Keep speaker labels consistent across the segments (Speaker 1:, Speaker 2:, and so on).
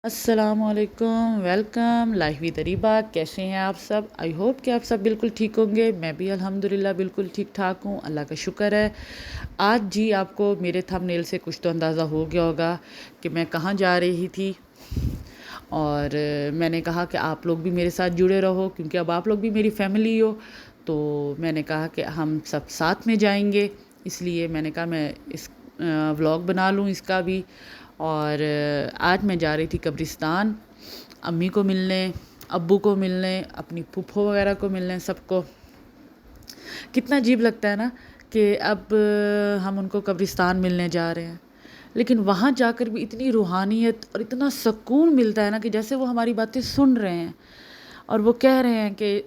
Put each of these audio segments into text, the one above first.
Speaker 1: السلام علیکم، welcome life with Areeba. کیسے ہیں آپ سب؟ آئی ہوپ کہ آپ سب بالکل ٹھیک ہوں گے۔ میں بھی الحمدللہ بالکل ٹھیک ٹھاک ہوں، اللہ کا شکر ہے۔ آج جی آپ کو میرے تھمب نیل سے کچھ تو اندازہ ہو گیا ہوگا کہ میں کہاں جا رہی تھی، اور میں نے کہا کہ آپ لوگ بھی میرے ساتھ جڑے رہو کیونکہ اب آپ لوگ بھی میری فیملی ہو، تو میں نے کہا کہ ہم سب ساتھ میں جائیں گے، اس لیے میں نے کہا میں اس ولاگ بنا لوں اس کا بھی۔ اور آج میں جا رہی تھی قبرستان، امی کو ملنے، ابو کو ملنے، اپنی پھوپھو وغیرہ کو ملنے، سب کو۔ کتنا عجیب لگتا ہے نا کہ اب ہم ان کو قبرستان ملنے جا رہے ہیں، لیکن وہاں جا کر بھی اتنی روحانیت اور اتنا سکون ملتا ہے نا کہ جیسے وہ ہماری باتیں سن رہے ہیں اور وہ کہہ رہے ہیں کہ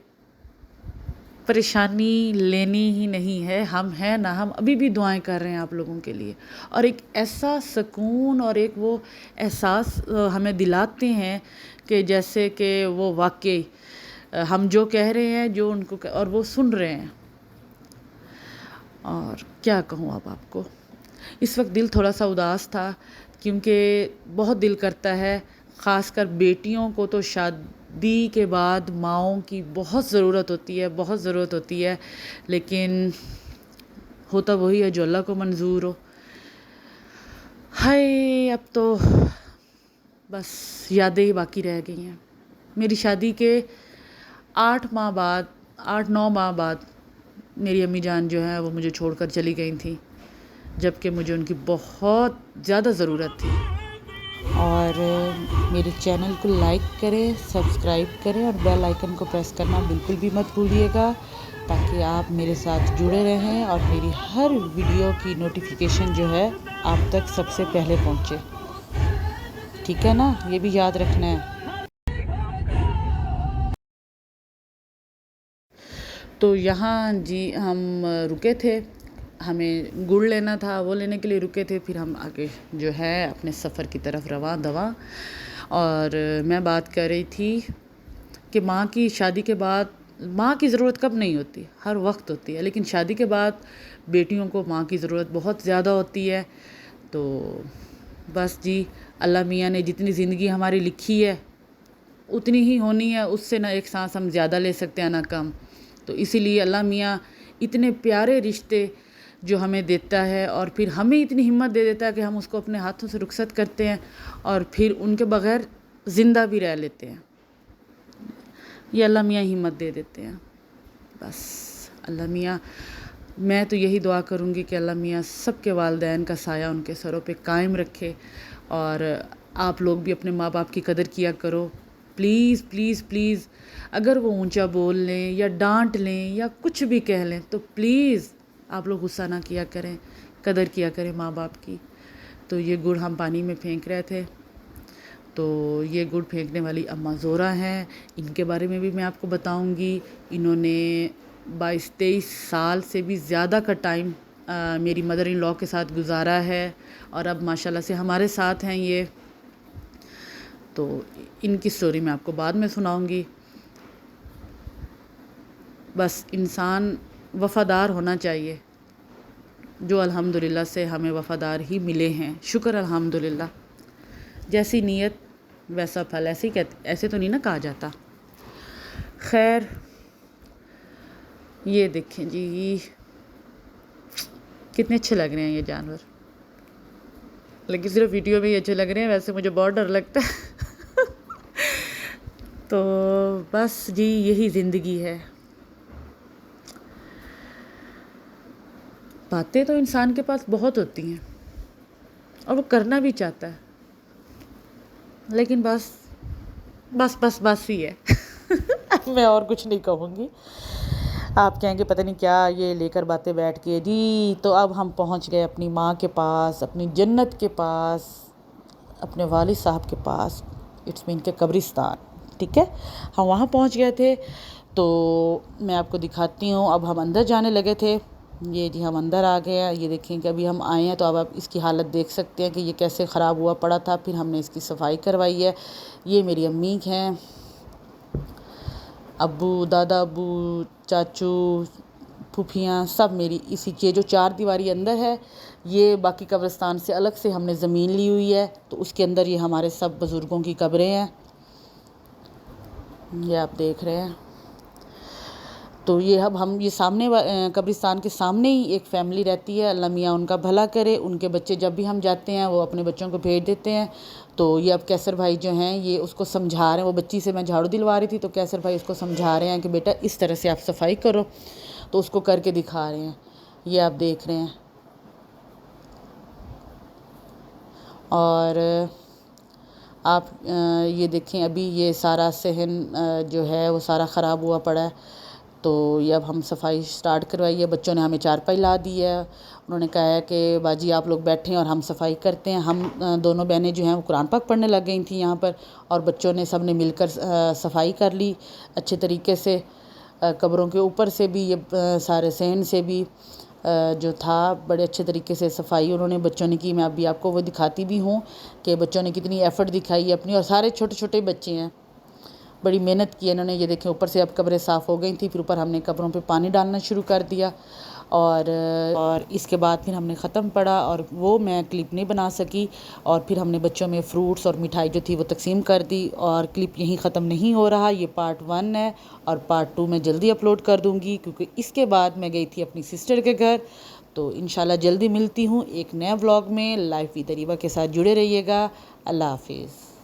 Speaker 1: پریشانی لینی ہی نہیں ہے، ہم ہیں نا، ہم ابھی بھی دعائیں کر رہے ہیں آپ لوگوں کے لیے۔ اور ایک ایسا سکون اور ایک وہ احساس ہمیں دلاتے ہیں کہ جیسے کہ وہ واقعی ہم جو کہہ رہے ہیں، جو ان کو اور وہ سن رہے ہیں۔ اور کیا کہوں اب آپ کو، اس وقت دل تھوڑا سا اداس تھا کیونکہ بہت دل کرتا ہے، خاص کر بیٹیوں کو تو شادی کے بعد ماؤں کی بہت ضرورت ہوتی ہے، بہت ضرورت ہوتی ہے، لیکن ہوتا وہی ہے جو اللہ کو منظور ہو۔ ہائے، اب تو بس یادیں ہی باقی رہ گئی ہیں۔ میری شادی کے 8-9 ماہ بعد میری امی جان جو ہے وہ مجھے چھوڑ کر چلی گئی تھیں، جبکہ مجھے ان کی بہت زیادہ ضرورت تھی۔ اور میرے چینل کو لائک کریں، سبسکرائب کریں اور بیل آئیکن کو پریس کرنا بالکل بھی مت بھولیے گا، تاکہ آپ میرے ساتھ جڑے رہیں اور میری ہر ویڈیو کی نوٹیفیکیشن جو ہے آپ تک سب سے پہلے پہنچے۔ ٹھیک ہے نا، یہ بھی یاد رکھنا ہے۔ تو یہاں جی ہم رکے تھے، ہمیں گڑ لینا تھا، وہ لینے کے لیے رکے تھے، پھر ہم آگے جو ہے اپنے سفر کی طرف رواں دواں۔ اور میں بات کر رہی تھی کہ ماں کی شادی کے بعد ماں کی ضرورت کب نہیں ہوتی، ہر وقت ہوتی ہے، لیکن شادی کے بعد بیٹیوں کو ماں کی ضرورت بہت زیادہ ہوتی ہے۔ تو بس جی، اللہ میاں نے جتنی زندگی ہماری لکھی ہے اتنی ہی ہونی ہے، اس سے نہ ایک سانس ہم زیادہ لے سکتے ہیں نہ کم۔ تو اسی لیے اللہ میاں اتنے پیارے رشتے جو ہمیں دیتا ہے اور پھر ہمیں اتنی ہمت دے دیتا ہے کہ ہم اس کو اپنے ہاتھوں سے رخصت کرتے ہیں اور پھر ان کے بغیر زندہ بھی رہ لیتے ہیں۔ یہ اللہ میاں ہمت دے دیتے ہیں۔ بس اللہ میاں، میں تو یہی دعا کروں گی کہ اللہ میاں سب کے والدین کا سایہ ان کے سروں پہ قائم رکھے، اور آپ لوگ بھی اپنے ماں باپ کی قدر کیا کرو۔ پلیز پلیز پلیز، اگر وہ اونچا بول لیں یا ڈانٹ لیں یا کچھ بھی کہہ لیں تو پلیز آپ لوگ غصہ نہ کیا کریں، قدر کیا کریں ماں باپ کی۔ تو یہ گڑ ہم پانی میں پھینک رہے تھے، تو یہ گڑ پھینکنے والی اماں زورا ہیں، ان کے بارے میں بھی میں آپ کو بتاؤں گی۔ انہوں نے 22-23 سال سے بھی زیادہ کا ٹائم میری مدر ان لاء کے ساتھ گزارا ہے، اور اب ماشاءاللہ سے ہمارے ساتھ ہیں یہ۔ تو ان کی سٹوری میں آپ کو بعد میں سناؤں گی۔ بس انسان وفادار ہونا چاہیے، جو الحمدللہ سے ہمیں وفادار ہی ملے ہیں، شکر الحمدللہ۔ جیسی نیت ویسا پھل، ایسے تو نہیں نا کہا جاتا۔ خیر، یہ دیکھیں جی کتنے اچھے لگ رہے ہیں یہ جانور، لیکن صرف ویڈیو میں ہی اچھے لگ رہے ہیں، ویسے مجھے بہت ڈر لگتا ہے۔ تو بس جی یہی زندگی ہے۔ باتیں تو انسان کے پاس بہت ہوتی ہیں اور وہ کرنا بھی چاہتا ہے، لیکن بس بس بس بس ہی ہے۔ میں اور کچھ نہیں کہوں گی، آپ کہیں گے پتہ نہیں کیا یہ لے کر باتیں بیٹھ کے جی۔ تو اب ہم پہنچ گئے اپنی ماں کے پاس، اپنی جنت کے پاس، اپنے والد صاحب کے پاس، اٹس مین کے قبرستان۔ ٹھیک ہے، ہم وہاں پہنچ گئے تھے، تو میں آپ کو دکھاتی ہوں۔ اب ہم اندر جانے لگے تھے، یہ جی ہم اندر آ گئے ہیں۔ یہ دیکھیں کہ ابھی ہم آئے ہیں، تو اب آپ اس کی حالت دیکھ سکتے ہیں کہ یہ کیسے خراب ہوا پڑا تھا، پھر ہم نے اس کی صفائی کروائی ہے۔ یہ میری امی ہیں، ابو، دادا ابو، چاچو، پھوپھیاں سب میری اسی یہ جو 4 دیواری اندر ہے، یہ باقی قبرستان سے الگ سے ہم نے زمین لی ہوئی ہے، تو اس کے اندر یہ ہمارے سب بزرگوں کی قبریں ہیں، یہ آپ دیکھ رہے ہیں۔ تو یہ اب ہم یہ سامنے قبرستان کے سامنے ہی ایک فیملی رہتی ہے، اللہ میاں ان کا بھلا کرے، ان کے بچے جب بھی ہم جاتے ہیں وہ اپنے بچوں کو بھیج دیتے ہیں۔ تو یہ اب کیسر بھائی جو ہیں یہ اس کو سمجھا رہے ہیں، وہ بچی سے میں جھاڑو دلوا رہی تھی تو کیسر بھائی اس کو سمجھا رہے ہیں کہ بیٹا اس طرح سے آپ صفائی کرو، تو اس کو کر کے دکھا رہے ہیں، یہ آپ دیکھ رہے ہیں۔ اور آپ یہ دیکھیں ابھی یہ سارا صحن جو ہے وہ سارا خراب ہوا پڑا ہے، تو یہ اب ہم صفائی سٹارٹ کروائی ہے، بچوں نے ہمیں چارپائی لا دی ہے، انہوں نے کہا ہے کہ باجی آپ لوگ بیٹھیں اور ہم صفائی کرتے ہیں۔ ہم دونوں بہنیں جو ہیں وہ قرآن پاک پڑھنے لگ گئی تھیں یہاں پر، اور بچوں نے سب نے مل کر صفائی کر لی اچھے طریقے سے، قبروں کے اوپر سے بھی یہ سارے صحن سے بھی جو تھا بڑے اچھے طریقے سے صفائی انہوں نے بچوں نے کی۔ میں ابھی آپ کو وہ دکھاتی بھی ہوں کہ بچوں نے کتنی ایفرٹ دکھائی ہے اپنی، اور سارے چھوٹے چھوٹے بچے ہیں، بڑی محنت کی انہوں نے۔ یہ دیکھیں اوپر سے اب قبریں صاف ہو گئی تھیں، پھر اوپر ہم نے قبروں پہ پانی ڈالنا شروع کر دیا، اور اس کے بعد پھر ہم نے ختم پڑھا، اور وہ میں کلپ نہیں بنا سکی، اور پھر ہم نے بچوں میں فروٹس اور مٹھائی جو تھی وہ تقسیم کر دی، اور کلپ یہیں ختم نہیں ہو رہا، یہ پارٹ 1 ہے، اور پارٹ 2 میں جلدی اپلوڈ کر دوں گی، کیونکہ اس کے بعد میں گئی تھی اپنی سسٹر کے گھر۔ تو انشاءاللہ جلدی ملتی ہوں ایک نئے ولاگ میں، لائف ود اریبہ کے ساتھ جڑے رہیے گا۔ اللہ حافظ۔